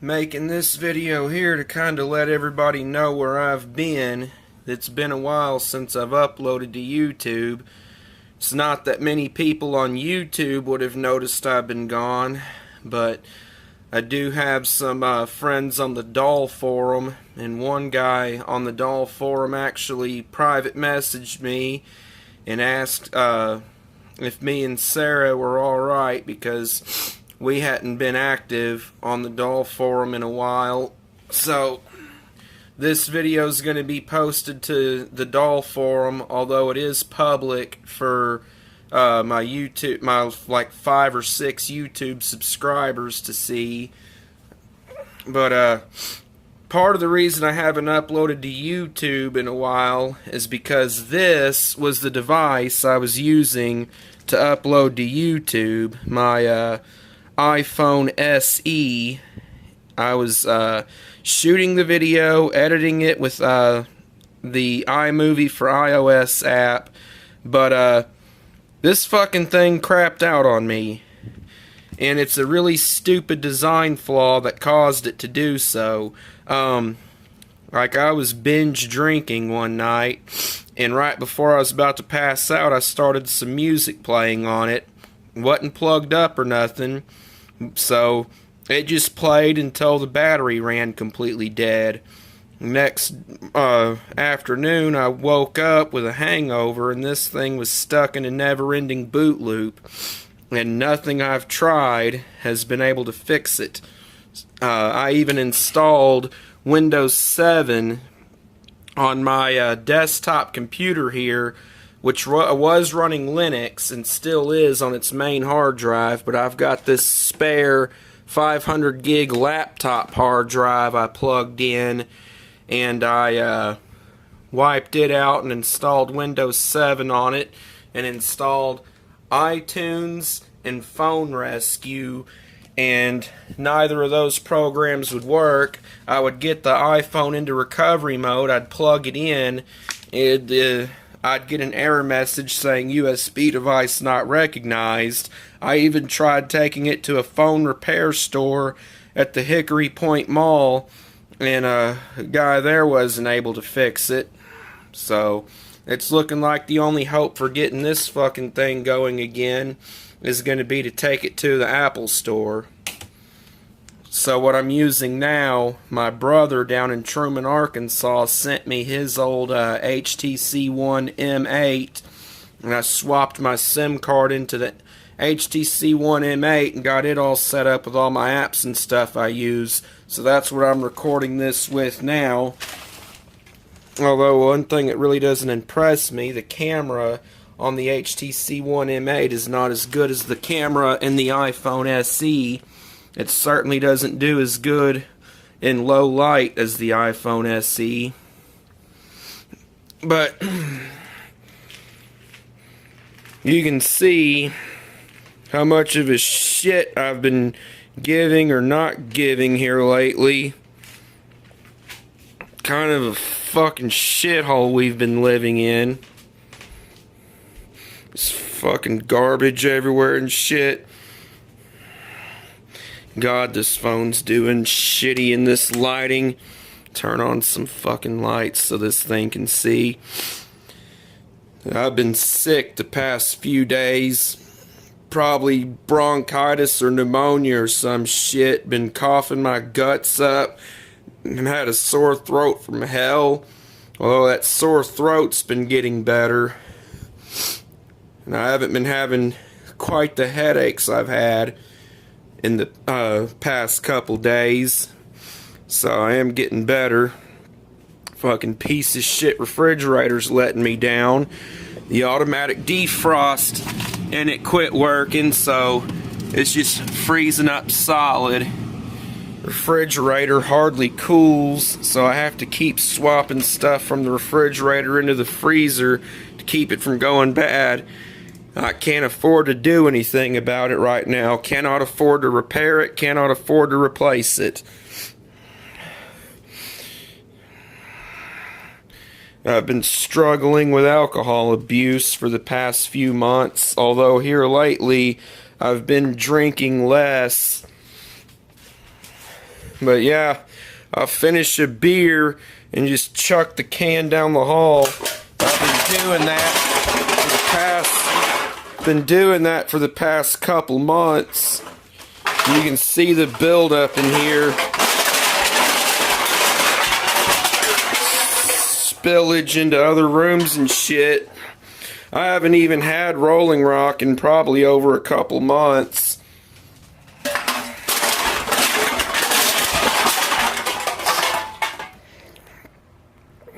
making this video here to kind of let everybody know where I've been. It's been a while since I've uploaded to YouTube. It's not that many people on YouTube would have noticed I've been gone, but I do have some friends on the doll forum, and one guy on the doll forum actually private messaged me and asked if me and Sarah were alright, because we hadn't been active on the doll forum in a while. So this video is going to be posted to the doll forum, although it is public for my YouTube, my like 5 or 6 YouTube subscribers to see. But part of the reason I haven't uploaded to YouTube in a while is because this was the device I was using to upload to YouTube, my iPhone SE. I was shooting the video, editing it with the iMovie for iOS app, but this fucking thing crapped out on me, and it's a really stupid design flaw that caused it to do so. Like, I was binge drinking one night, and right before I was about to pass out, I started some music playing on it. Wasn't plugged up or nothing, so it just played until the battery ran completely dead. Next afternoon, I woke up with a hangover, and this thing was stuck in a never-ending boot loop, and nothing I've tried has been able to fix it. I even installed Windows 7 on my desktop computer here, which was running Linux and still is on its main hard drive, but I've got this spare 500 gig laptop hard drive I plugged in, and I wiped it out and installed Windows 7 on it, and installed iTunes and Phone Rescue, and neither of those programs would work. I would get the iPhone into recovery mode, I'd plug it in, and I'd get an error message saying USB device not recognized. I even tried taking it to a phone repair store at the Hickory Point Mall, and a guy there wasn't able to fix it. So it's looking like the only hope for getting this fucking thing going again is going to be to take it to the Apple store. So what I'm using now, my brother down in Truman, Arkansas, sent me his old HTC One M8, and I swapped my SIM card into the HTC One M8 and got it all set up with all my apps and stuff I use. So that's what I'm recording this with now. Although one thing that really doesn't impress me, the camera on the HTC One M8 is not as good as the camera in the iPhone SE. It certainly doesn't do as good in low light as the iPhone SE. But you can see how much of a shit I've been giving or not giving here lately. Kind of a fucking shithole we've been living in. There's fucking garbage everywhere and shit. God, this phone's doing shitty in this lighting. Turn on some fucking lights so this thing can see. I've been sick the past few days. Probably bronchitis or pneumonia or some shit. Been coughing my guts up. And had a sore throat from hell. Although that sore throat's been getting better. And I haven't been having quite the headaches I've had in the past couple days. So I am getting better. Fucking piece of shit refrigerator's letting me down. The automatic defrost and it quit working, so it's just freezing up solid. Refrigerator hardly cools, so I have to keep swapping stuff from the refrigerator into the freezer to keep it from going bad. I can't afford to do anything about it right now. Cannot afford to repair it, cannot afford to replace it. I've been struggling with alcohol abuse for the past few months, although here lately I've been drinking less. But yeah, I'll finish a beer and just chuck the can down the hall. I've been doing that for the past couple months. You can see the buildup in here. Spillage into other rooms and shit. I haven't even had Rolling Rock in probably over a couple months.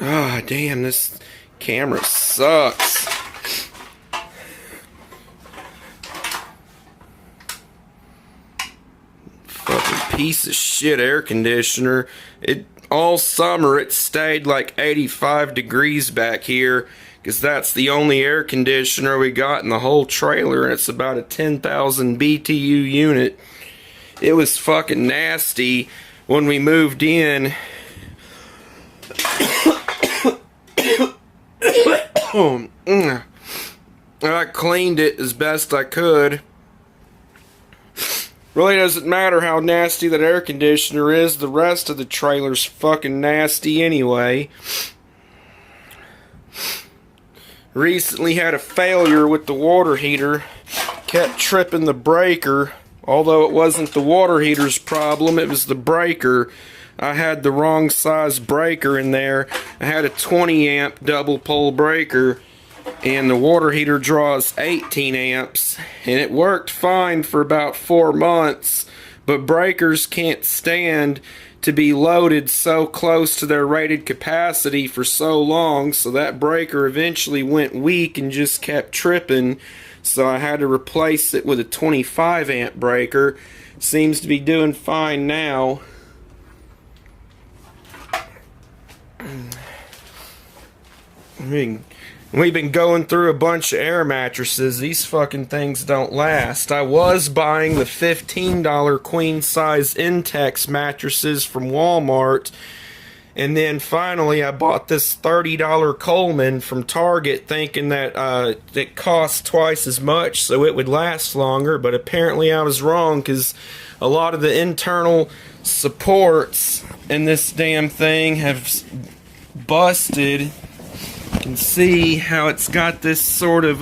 Ah, damn, this camera sucks. Fucking piece of shit air conditioner. All summer it stayed like 85 degrees back here, because that's the only air conditioner we got in the whole trailer, and it's about a 10,000 BTU unit. It was fucking nasty when we moved in. I cleaned it as best I could. Really doesn't matter how nasty that air conditioner is, the rest of the trailer's fucking nasty anyway. Recently had a failure with the water heater. Kept tripping the breaker. Although it wasn't the water heater's problem, it was the breaker. I had the wrong size breaker in there. I had a 20 amp double pole breaker, and the water heater draws 18 amps, and it worked fine for about 4 months, but breakers can't stand to be loaded so close to their rated capacity for so long, so that breaker eventually went weak and just kept tripping, so I had to replace it with a 25 amp breaker. Seems to be doing fine now. We've been going through a bunch of air mattresses. These fucking things don't last. I was buying the $15 queen size Intex mattresses from Walmart, and then finally I bought this $30 Coleman from Target, thinking that it cost twice as much so it would last longer, but apparently I was wrong, because a lot of the internal supports in this damn thing have busted. You can see how it's got this sort of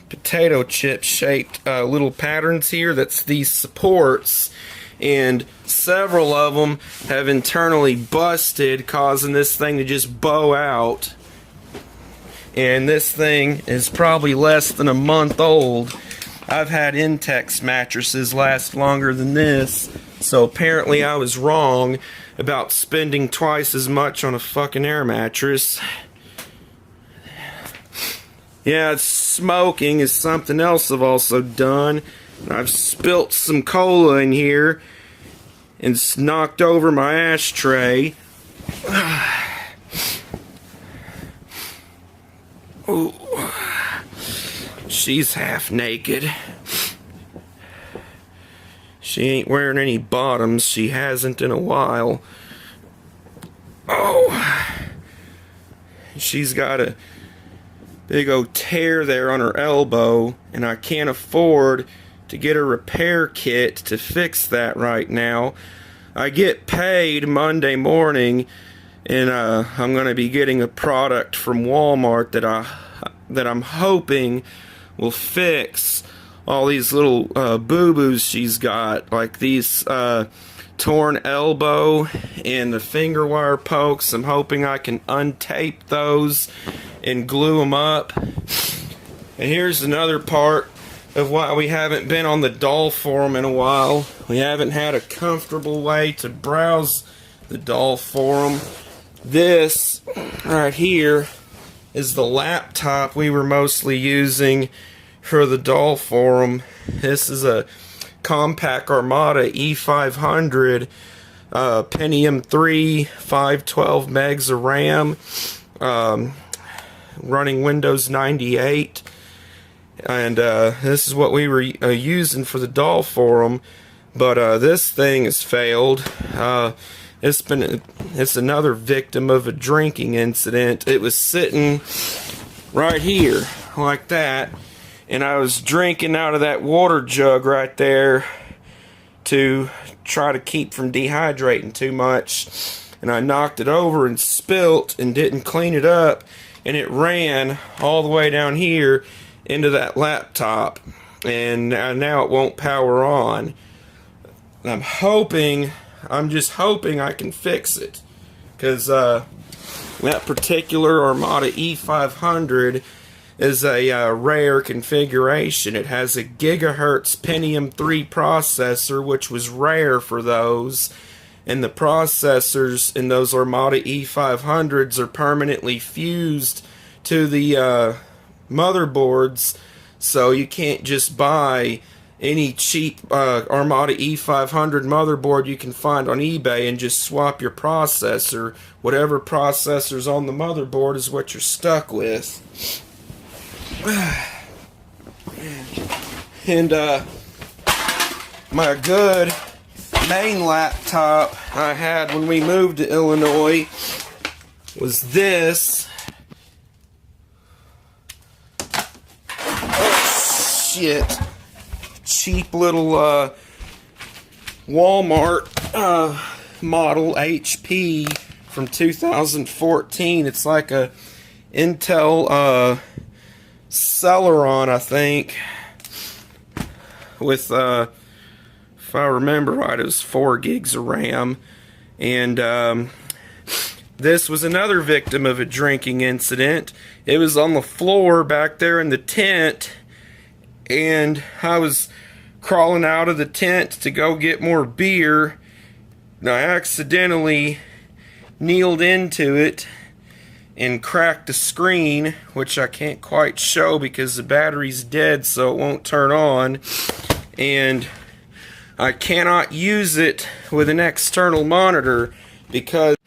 potato chip shaped little patterns here. That's these supports, and several of them have internally busted, causing this thing to just bow out. And this thing is probably less than a month old. I've had Intex mattresses last longer than this, so apparently I was wrong about spending twice as much on a fucking air mattress. Yeah, smoking is something else I've also done. I've spilt some cola in here and knocked over my ashtray. Ooh. She's half naked. She ain't wearing any bottoms. She hasn't in a while. Oh. She's got a big old tear there on her elbow, and I can't afford to get a repair kit to fix that right now. I get paid Monday morning, and I'm going to be getting a product from Walmart that I'm hoping will fix all these little boo-boos she's got, like these torn elbow and the finger wire pokes. I'm hoping I can untape those and glue them up. And here's another part of why we haven't been on the doll forum in a while. We haven't had a comfortable way to browse the doll forum. This right here is the laptop we were mostly using for the doll forum. This is a Compaq Armada E500, Pentium 3, 512 megs of RAM, running Windows 98, and this is what we were using for the doll forum. But this thing has failed. It's another victim of a drinking incident. It was sitting right here like that, and I was drinking out of that water jug right there to try to keep from dehydrating too much, and I knocked it over and spilt and didn't clean it up, and it ran all the way down here into that laptop, and now it won't power on. And I'm just hoping I can fix it, because that particular Armada E500 is a rare configuration. It has a gigahertz Pentium 3 processor, which was rare for those, and the processors in those Armada E500s are permanently fused to the motherboards, so you can't just buy any cheap Armada E500 motherboard you can find on eBay and just swap your processor. Whatever processor's on the motherboard is what you're stuck with. And my good main laptop I had when we moved to Illinois was this. Oh shit. Cheap little Walmart model HP from 2014. It's like a Intel Celeron, I think, with if I remember right, it was 4 gigs of RAM. And this was another victim of a drinking incident. It was on the floor back there in the tent, and I was crawling out of the tent to go get more beer, and I accidentally kneeled into it and cracked the screen, which I can't quite show because the battery's dead, so it won't turn on, and I cannot use it with an external monitor because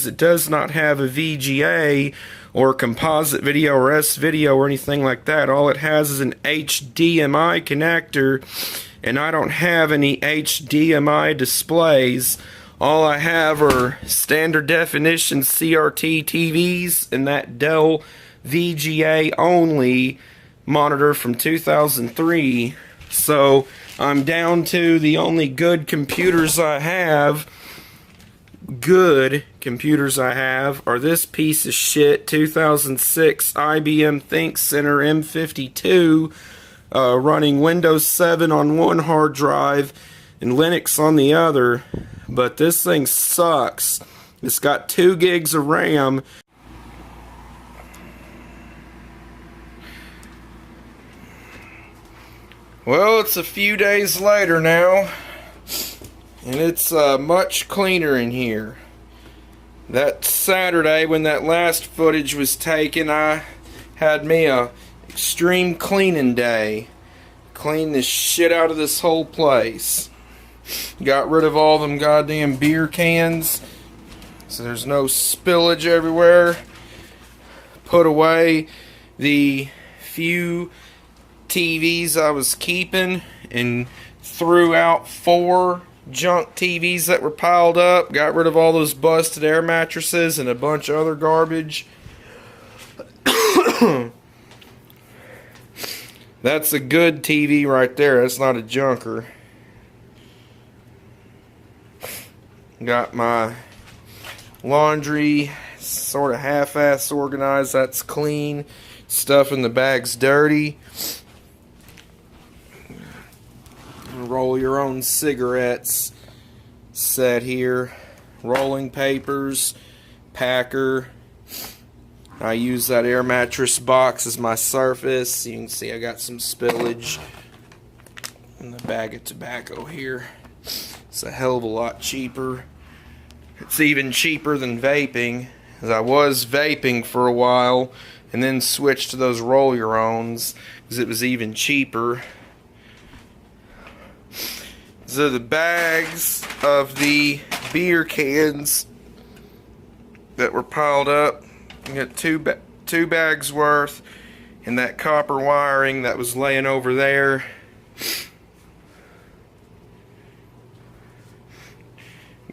it does not have a VGA or composite video or S-video or anything like that. All it has is an HDMI connector, and I don't have any HDMI displays. All I have are standard definition CRT TVs and that Dell VGA only monitor from 2003. So I'm down to the only good computers I have are this piece of shit 2006 IBM ThinkCentre M52 running Windows 7 on one hard drive and Linux on the other. But this thing sucks. It's got 2 gigs of RAM. Well, it's a few days later now, and it's much cleaner in here. That Saturday when that last footage was taken, I had me a extreme cleaning day. Cleaned the shit out of this whole place. Got rid of all them goddamn beer cans so there's no spillage everywhere. Put away the few TVs I was keeping and threw out 4 junk TVs that were piled up. Got rid of all those busted air mattresses and a bunch of other garbage. That's a good TV right there. That's not a junker. Got my laundry sort of half-ass organized. That's clean. Stuff in the bag's dirty. Roll your own cigarettes set here. Rolling papers. Packer. I use that air mattress box as my surface. You can see I got some spillage in the bag of tobacco here. It's a hell of a lot cheaper. It's even cheaper than vaping, as I was vaping for a while and then switched to those roll your owns because it was even cheaper. So the bags of the beer cans that were piled up, you got two bags worth, and that copper wiring that was laying over there.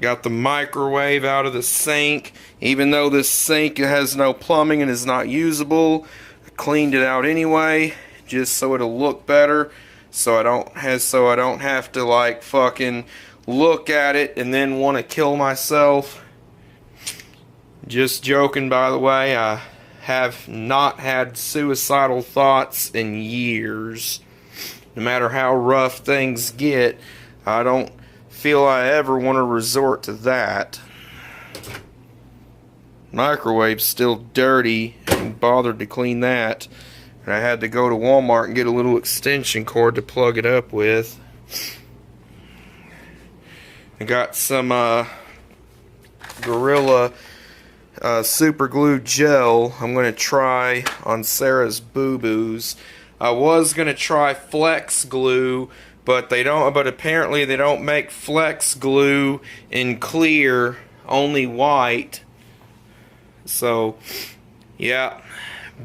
Got the microwave out of the sink. Even though this sink has no plumbing and is not usable, I cleaned it out anyway, just so it'll look better, so I don't have to like fucking look at it and then want to kill myself. Just joking, by the way. I have not had suicidal thoughts in years. No matter how rough things get, I don't feel I ever want to resort to that. Microwave's still dirty. I didn't bother to clean that. And I had to go to Walmart and get a little extension cord to plug it up with. I got some Gorilla super glue gel I'm going to try on Sarah's boo-boos. I was going to try flex glue, but apparently they don't make flex glue in clear, only white. So, yeah,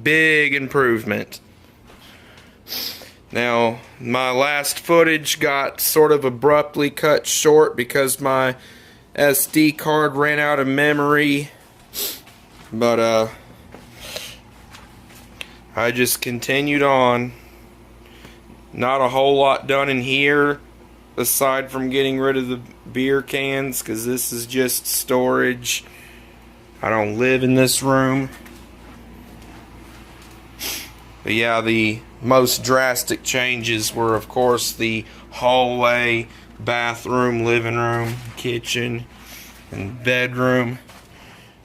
big improvement. Now, my last footage got sort of abruptly cut short because my SD card ran out of memory. But, I just continued on. Not a whole lot done in here, aside from getting rid of the beer cans, because this is just storage. I don't live in this room. But yeah, the most drastic changes were, of course, the hallway, bathroom, living room, kitchen, and bedroom.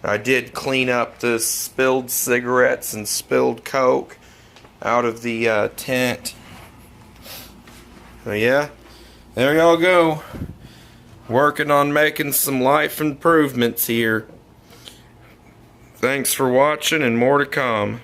I did clean up the spilled cigarettes and spilled Coke out of the tent. So yeah, there y'all go. Working on making some life improvements here. Thanks for watching, and more to come.